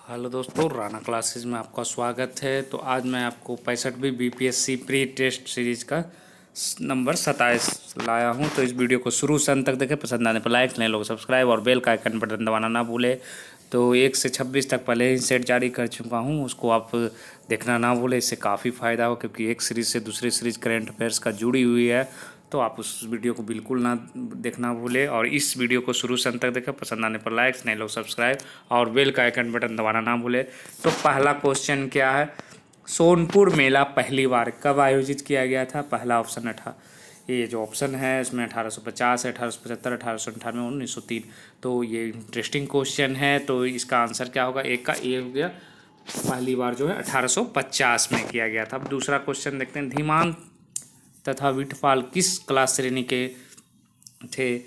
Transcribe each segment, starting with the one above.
Hello दोस्तों, Rana classes में आपका स्वागत है। तो आज मैं आपको 65वीं बीपीएससी प्री टेस्ट सीरीज का नंबर 27 लाया हूं। तो इस वीडियो को शुरू से अंत तक देखें। पसंद आने पर लाइक, नए लोग सब्सक्राइब और बेल का आइकन बटन दबाना ना भूले। तो 1 से 26 तक पहले ही सेट जारी कर चुका हूं, उसको आप देखना ना भूले। इससे काफ़ी फ़ायदा हो, क्योंकि एक सीरीज़ से दूसरी सीरीज़ करंट अफेयर्स का जुड़ी हुई है। तो आप उस वीडियो को बिल्कुल ना देखना भूलें और इस वीडियो को शुरू से अंत तक देखें। पसंद आने पर लाइक्स, नए लोग सब्सक्राइब और बेल का आइकन बटन दबाना ना भूलें। तो पहला क्वेश्चन क्या है? सोनपुर मेला पहली बार कब आयोजित किया गया था? पहला ऑप्शन ये जो ऑप्शन है इसमें 1850 है, 1875, 1898, 1903। तो ये इंटरेस्टिंग क्वेश्चन है। तो इसका आंसर क्या होगा? एक का ए हो गया। पहली बार जो है 1850 में किया गया था। अब दूसरा क्वेश्चन देखते हैं। धीमान तथा विठपाल किस क्लास श्रेणी के थे?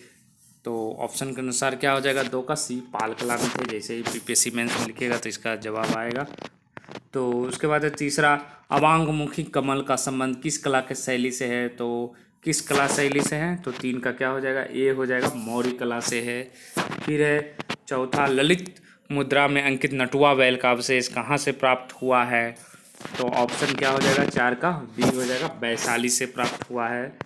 तो ऑप्शन के अनुसार क्या हो जाएगा? 2 का सी, पाल कला में थे। जैसे ही बीपीएससी मेंस में लिखेगा तो इसका जवाब आएगा। तो उसके बाद है तीसरा, अवांगमुखी कमल का संबंध किस कला के शैली से है? तो किस कला शैली से है? तो 3 का क्या हो जाएगा? ए हो जाएगा, मौर्य कला से है। फिर है चौथा, ललित मुद्रा में अंकित नटुआ बैल का अवशेष कहाँ से प्राप्त हुआ है? तो ऑप्शन क्या हो जाएगा? 4 का बी हो जाएगा, वैशाली से प्राप्त हुआ है।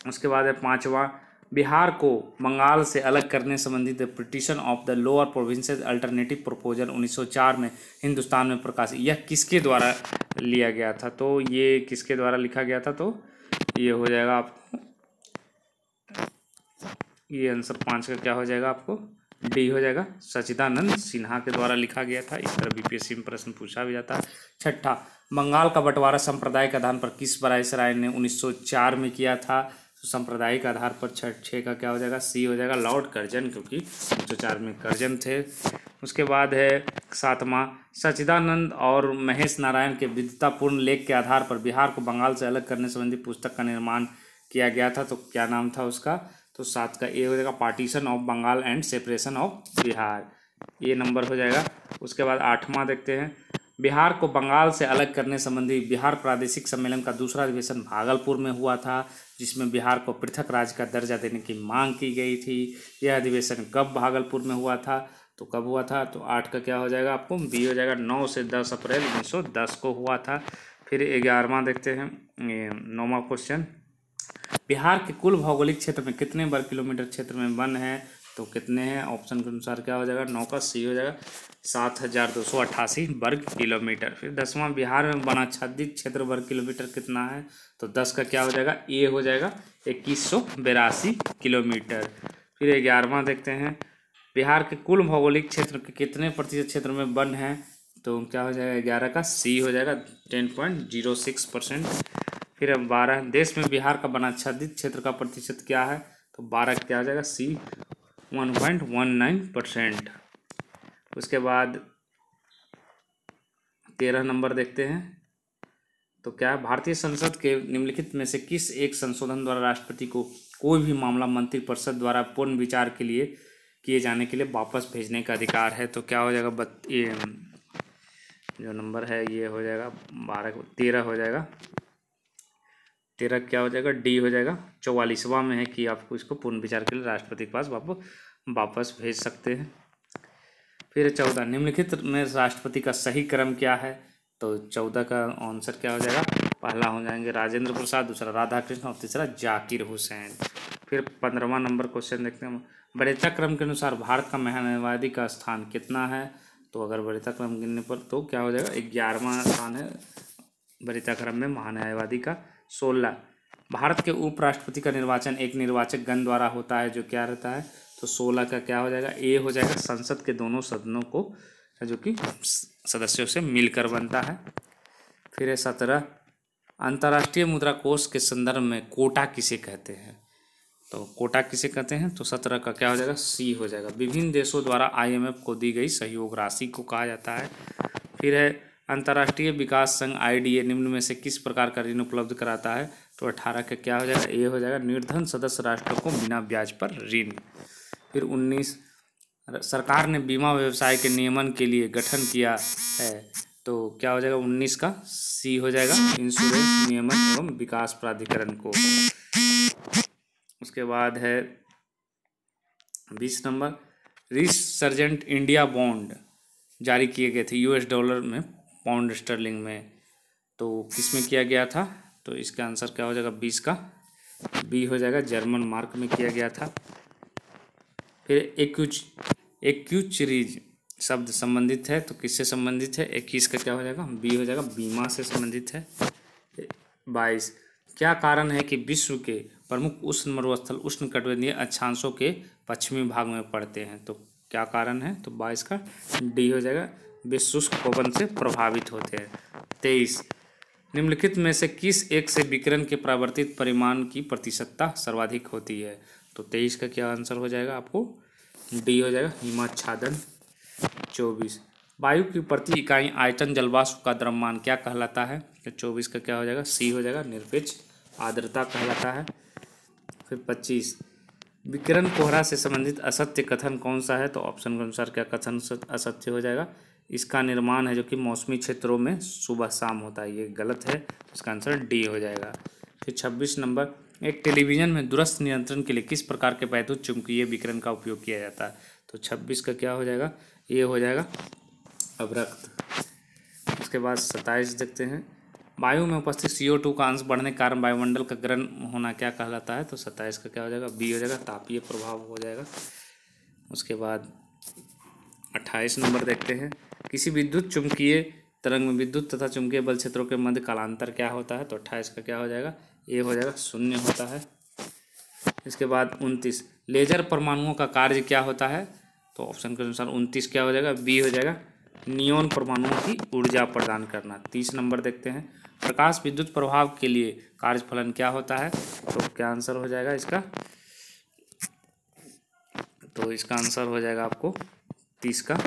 उसके बाद है पांचवा, बिहार को बंगाल से अलग करने संबंधी the petition of the lower provinces alternative proposal 1904 में हिंदुस्तान में प्रकाशित, यह किसके द्वारा लिया गया था? तो ये किसके द्वारा लिखा गया था? तो ये हो जाएगा आपको, ये आंसर 5 का क्या हो जाएगा? आपको डी हो जाएगा, सच्चिदानंद सिन्हा के द्वारा लिखा गया था। इस तरह बीपीएससी में प्रश्न पूछा भी जाता है। छठा, बंगाल का बंटवारा सांप्रदायिक आधार पर किस वायसराय ने 1904 में किया था? तो सांप्रदायिक आधार पर 6 का क्या हो जाएगा? सी हो जाएगा, लॉर्ड कर्जन, क्योंकि 1904 में कर्जन थे। उसके बाद है सातवां, सच्चिदानंद और महेश नारायण के विद्वतापूर्ण लेख के आधार पर बिहार को बंगाल से अलग करने संबंधी पुस्तक का निर्माण किया गया था। तो क्या नाम था उसका? तो 7 का ए हो जाएगा, partition of Bengal and separation of Bihar, ये नंबर हो जाएगा। उसके बाद 8वां देखते हैं, बिहार को बंगाल से अलग करने संबंधी बिहार प्रादेशिक सम्मेलन का दूसरा अधिवेशन भागलपुर में हुआ था, जिसमें बिहार को पृथक राज्य का दर्जा देने की मांग की गई थी। यह अधिवेशन कब भागलपुर में हुआ था? तो कब हुआ था? तो 8 का क्या हो जाएगा? आपको बी हो जाएगा, 9 से 10 अप्रैल 1910 को हुआ था। फिर 11वां देखते हैं, 9वां क्वेश्चन, बिहार के कुल भौगोलिक क्षेत्र में कितने वर्ग किलोमीटर क्षेत्र में वन है? तो कितने हैं? ऑप्शन के अनुसार क्या हो जाएगा? 9 का सी हो जाएगा, 7288 वर्ग किलोमीटर। फिर 10वां, बिहार में वनाच्छादित क्षेत्र वर्ग किलोमीटर कितना है? तो 10 का क्या हो जाएगा? ए हो जाएगा, 2182 किलोमीटर। फिर 11वां देखते हैं, बिहार के कुल भौगोलिक क्षेत्र के कितने प्रतिशत क्षेत्र में वन है? तो क्या हो जाएगा? 11 का सी हो जाएगा, 10.06%। फिर अब 12, देश में बिहार का वनाच्छादित क्षेत्र का प्रतिशत क्या है? तो 12 क्या हो जाएगा? सी, 1.19%। उसके बाद 13 नंबर देखते हैं। तो क्या है? भारतीय संसद के निम्नलिखित में से किस एक संशोधन द्वारा राष्ट्रपति को कोई भी मामला मंत्रिपरिषद द्वारा पूर्ण विचार के लिए किए जाने के लिए वापस भेजने का अधिकार है? तो क्या हो जाएगा? ये जो नंबर है ये हो जाएगा 13 हो जाएगा। 13 क्या हो जाएगा? डी हो जाएगा, 44वां में है कि आपको इसको पूर्ण विचार के लिए राष्ट्रपति के पास वापस भेज सकते हैं। फिर 14, निम्नलिखित में राष्ट्रपति का सही क्रम क्या है? तो 14 का आंसर क्या हो जाएगा? पहला हो जाएंगे राजेंद्र प्रसाद, दूसरा राधा कृष्ण और तीसरा जाकिर हुसैन। फिर 15वां नंबर क्वेश्चन देखते हैं, वरीयता क्रम के अनुसार भारत का महान्यायवादी का स्थान कितना है? तो अगर वरीयता क्रम गिनने पर तो क्या हो जाएगा? 11वां स्थान है वरीयता क्रम में महान्यायवादी का। 16, भारत के उपराष्ट्रपति का निर्वाचन एक निर्वाचक गण द्वारा होता है, जो क्या रहता है? तो 16 का क्या हो जाएगा? ए हो जाएगा, संसद के दोनों सदनों को जो कि सदस्यों से मिलकर बनता है। फिर है 17, अंतर्राष्ट्रीय मुद्रा कोष के संदर्भ में कोटा किसे कहते हैं? तो कोटा किसे कहते हैं? तो 17 का क्या हो जाएगा? सी हो जाएगा, विभिन्न देशों द्वारा IMF को दी गई सहयोग राशि को कहा जाता है। फिर है अंतर्राष्ट्रीय विकास संघ IDA निम्न में से किस प्रकार का ऋण उपलब्ध कराता है? तो 18 का क्या हो जाएगा? ए हो जाएगा, निर्धन सदस्य राष्ट्रों को बिना ब्याज पर ऋण। फिर 19, सरकार ने बीमा व्यवसाय के नियमन के लिए गठन किया है, तो क्या हो जाएगा? 19 का सी हो जाएगा, इंश्योरेंस नियमन एवं विकास प्राधिकरण को। उसके बाद है 20 नंबर, रिसर्जेंट इंडिया बॉन्ड जारी किए गए थे US डॉलर में, पाउंड स्टर्लिंग में, तो किस में किया गया था? तो इसका आंसर क्या हो जाएगा? 20 का बी हो जाएगा, जर्मन मार्क में किया गया था। फिर एक्यूचरीज शब्द संबंधित है, तो किससे संबंधित है? 21 का क्या हो जाएगा? बी हो जाएगा, बीमा से संबंधित है। 22, क्या कारण है कि विश्व के प्रमुख उष्ण मरुस्थल उष्णकटिबंधीय अक्षांशों के पश्चिमी भाग में पड़ते हैं? तो क्या कारण है? तो 22 का डी हो जाएगा, वे शुष्क पवन से प्रभावित होते हैं। 23, निम्नलिखित में से किस एक से विकिरण के परावर्तित परिमाण की प्रतिशतता सर्वाधिक होती है? तो 23 का क्या आंसर हो जाएगा? आपको डी हो जाएगा, हिमाच्छादन। 24, वायु की प्रति इकाई आयतन जलवाष्प का द्रव्यमान क्या कहलाता है? तो 24 का क्या हो जाएगा? सी हो जाएगा, निरपेक्ष आर्द्रता कहलाता है। फिर 25, विकिरण कोहरा से संबंधित असत्य कथन कौन सा है? तो ऑप्शन के अनुसार क्या कथन असत्य हो जाएगा? इसका निर्माण है जो कि मौसमी क्षेत्रों में सुबह शाम होता है, ये गलत है, तो इसका आंसर डी हो जाएगा। फिर 26 नंबर, एक टेलीविज़न में दूरस्थ नियंत्रण के लिए किस प्रकार के वैद्युत चुंबकीय विकिरण का उपयोग किया जाता है? तो 26 का क्या हो जाएगा? ये हो जाएगा अवरक्त। उसके बाद 27 देखते हैं, वायु में उपस्थित CO2 का अंश बढ़ने के कारण वायुमंडल का गर्म होना क्या कहलाता है? तो 27 का क्या हो जाएगा? बी हो जाएगा, तापीय प्रभाव हो जाएगा। उसके बाद 28 नंबर देखते हैं, किसी विद्युत चुंबकीय तरंग में विद्युत तथा चुंबकीय बल क्षेत्रों के मध्य कालांतर क्या होता है? तो 28 का क्या हो जाएगा? ये हो जाएगा, शून्य होता है। इसके बाद 29, लेजर परमाणुओं का कार्य क्या होता है? तो ऑप्शन के अनुसार 29 क्या हो जाएगा? बी हो जाएगा, नियॉन परमाणुओं की ऊर्जा प्रदान करना। 30 नंबर देखते हैं, प्रकाश विद्युत प्रभाव के लिए कार्यफलन क्या होता है? तो क्या आंसर हो जाएगा इसका? तो इसका आंसर हो जाएगा आपको 30 का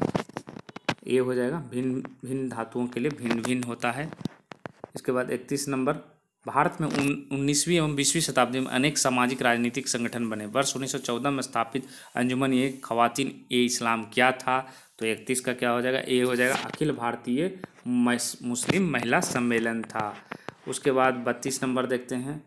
ए हो जाएगा, भिन्न भिन्न धातुओं के लिए भिन्न भिन्न होता है। इसके बाद 31 नंबर, भारत में 19वीं एवं 20वीं शताब्दी में अनेक सामाजिक राजनीतिक संगठन बने। वर्ष 1914 में स्थापित अंजुमन ए खवातीन ए इस्लाम क्या था? तो 31 का क्या हो जाएगा? ए हो जाएगा, अखिल भारतीय मुस्लिम महिला सम्मेलन था। उसके बाद 32 नंबर देखते हैं,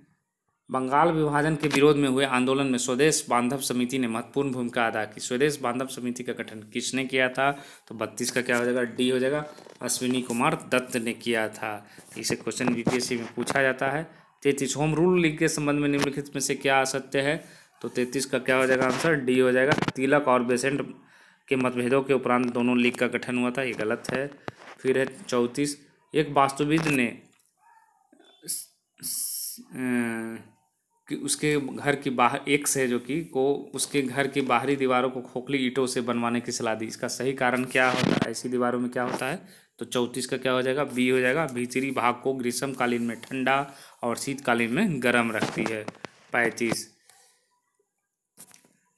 बंगाल विभाजन के विरोध में हुए आंदोलन में स्वदेश बांधव समिति ने महत्वपूर्ण भूमिका अदा की। स्वदेश बांधव समिति का गठन किसने किया था? तो 32 का क्या हो जाएगा? डी हो जाएगा, अश्विनी कुमार दत्त ने किया था। इसे क्वेश्चन BPSC में पूछा जाता है। 33, होम रूल लीग के संबंध में निम्नलिखित में से क्या असत्य है? तो 33 का क्या हो जाएगा? आंसर डी हो जाएगा, तिलक और बेसेंट के मतभेदों के उपरांत दोनों लीग का गठन हुआ था, ये गलत है। फिर है 34, एक वास्तुविद ने कि उसके घर की बाहर एक से जो कि को उसके घर की बाहरी दीवारों को खोखली ईंटों से बनवाने की सलाह दी। इसका सही कारण क्या होता है? ऐसी दीवारों में क्या होता है? तो 34 का क्या हो जाएगा? बी हो जाएगा, भीतरी भाग को ग्रीष्मकालीन में ठंडा और शीतकालीन में गर्म रखती है। 35,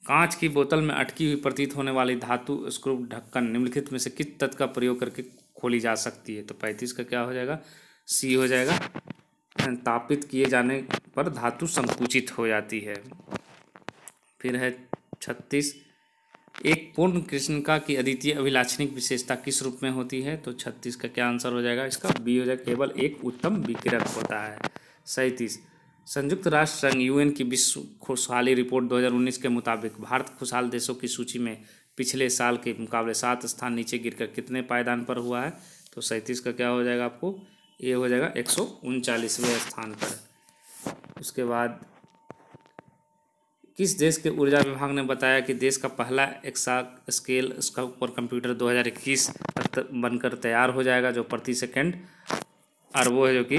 कांच की बोतल में अटकी हुई प्रतीत होने वाली धातु स्क्रू ढक्कन निम्नलिखित में से किस तत्व का प्रयोग करके खोली जा सकती है? तो 35 का क्या हो जाएगा? सी हो जाएगा, तापित किए जाने पर धातु संकुचित हो जाती है। फिर है 36, एक पूर्ण कृष्णिका की अद्वितीय अभिलाक्षणिक विशेषता किस रूप में होती है? तो 36 का क्या आंसर हो जाएगा? इसका बी हो जाएगा, केवल एक उत्तम विकिरक होता है। 37, संयुक्त राष्ट्र संघ UN की विश्व खुशहाली रिपोर्ट 2019 के मुताबिक भारत खुशहाल देशों की सूची में पिछले साल के मुकाबले 7 स्थान नीचे गिरकर कितने पायदान पर हुआ है? तो 37 का क्या हो जाएगा? आपको ये हो जाएगा 139वें स्थान पर। उसके बाद, किस देश के ऊर्जा विभाग ने बताया कि देश का पहला एक्सा स्केल सुपर कंप्यूटर 2021 बनकर तैयार हो जाएगा, जो प्रति सेकंड अरबों है जो कि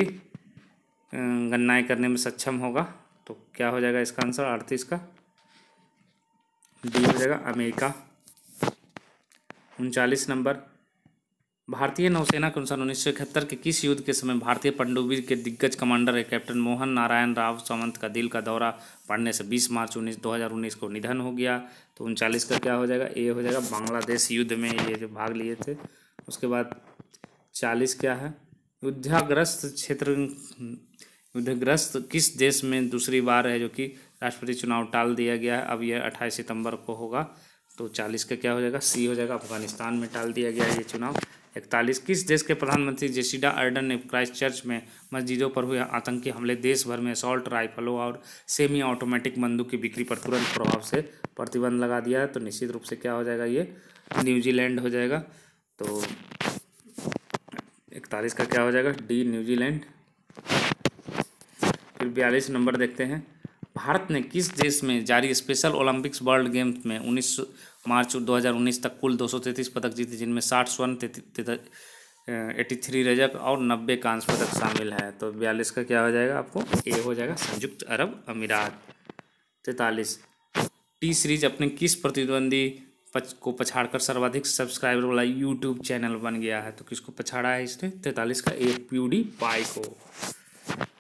गणनाएं करने में सक्षम होगा? तो क्या हो जाएगा इसका आंसर? 38 का डी हो जाएगा, अमेरिका। 39 नंबर, भारतीय नौसेना के अनुसार 1971 के किस युद्ध के समय भारतीय पनडुब्बी के दिग्गज कमांडर कैप्टन मोहन नारायण राव सावंत का दिल का दौरा पड़ने से 20 मार्च 2019 को निधन हो गया? तो 39 का क्या हो जाएगा? ए हो जाएगा, बांग्लादेश युद्ध में ये जो भाग लिए थे। उसके बाद 40 क्या है, युद्धग्रस्त किस देश में दूसरी बार है जो कि राष्ट्रपति चुनाव टाल दिया गया है? अब यह 28 सितंबर को होगा। तो 40 का क्या हो जाएगा? सी हो जाएगा, अफगानिस्तान में टाल दिया गया है ये चुनाव। 41, किस देश के प्रधानमंत्री जेसिडा अर्डन ने क्राइस्टचर्च में मस्जिदों पर हुए आतंकी हमले देश भर में असॉल्ट राइफलों और सेमी ऑटोमेटिक बंदूक की बिक्री पर तुरंत प्रभाव से प्रतिबंध लगा दिया है? तो निश्चित रूप से क्या हो जाएगा? ये न्यूजीलैंड हो जाएगा। तो 41 का क्या हो जाएगा, डी न्यूजीलैंड। फिर 42 नंबर देखते हैं, भारत ने किस देश में जारी स्पेशल ओलंपिक्स वर्ल्ड गेम्स में 19 मार्च 2019 तक कुल 233 पदक जीते, जिनमें 60 स्वर्ण, 83 रजत और 90 कांस्य पदक शामिल है। तो 42 का क्या हो जाएगा, आपको ए हो जाएगा, संयुक्त अरब अमीरात। 43, टी सीरीज अपने किस प्रतिद्वंदी को पछाड़कर सर्वाधिक सब्सक्राइबर वाला यूट्यूब चैनल बन गया है। तो किसको पछाड़ा है इसने, 43 का ए प्यूडीपाई को।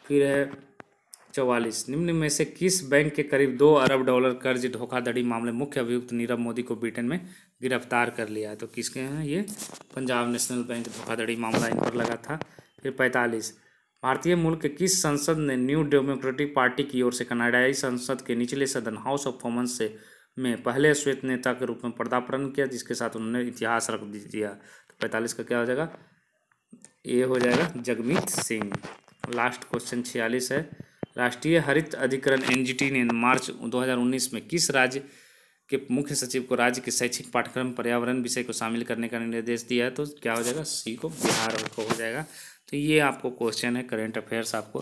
फिर है 44, निम्न में से किस बैंक के करीब $2 अरब कर्ज धोखाधड़ी मामले मुख्य अभियुक्त नीरव मोदी को ब्रिटेन में गिरफ्तार कर लिया है। तो किसके हैं ये, पंजाब नेशनल बैंक धोखाधड़ी मामला इन पर लगा था। फिर 45, भारतीय मूल के किस संसद ने न्यू डेमोक्रेटिक पार्टी की ओर से कनाडाई संसद के निचले सदन हाउस ऑफ कॉमन्स से में पहले श्वेत नेता के रूप में पदार्पण किया, जिसके साथ उन्होंने इतिहास रख दिया। तो 45 का क्या हो जाएगा, ये हो जाएगा जगमीत सिंह। लास्ट क्वेश्चन 46 है, राष्ट्रीय हरित अधिकरण एनजीटी ने मार्च 2019 में किस राज्य के मुख्य सचिव को राज्य के शैक्षिक पाठ्यक्रम पर्यावरण विषय को शामिल करने का निर्देश दिया है। तो क्या हो जाएगा, सी को, बिहार को हो जाएगा। तो ये आपको क्वेश्चन है करंट अफेयर्स आपको।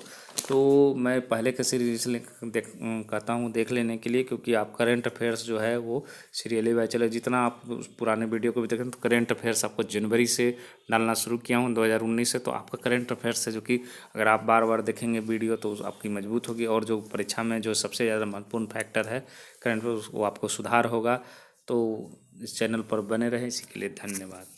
तो मैं पहले का सीरीज कहता हूँ देख लेने के लिए, क्योंकि आप करंट अफेयर्स जो है वो सीरियली वाइज चले, जितना आप पुराने वीडियो को भी देखें तो करंट अफेयर्स आपको जनवरी से डालना शुरू किया हूँ 2019 से। तो आपका करंट अफेयर्स है जो कि अगर आप बार बार देखेंगे वीडियो तो आपकी मजबूत होगी, और जो परीक्षा में जो सबसे ज़्यादा महत्वपूर्ण फैक्टर है करंट अफेयर्स, वो आपको सुधार होगा। तो इस चैनल पर बने रहें, इसी के लिए धन्यवाद।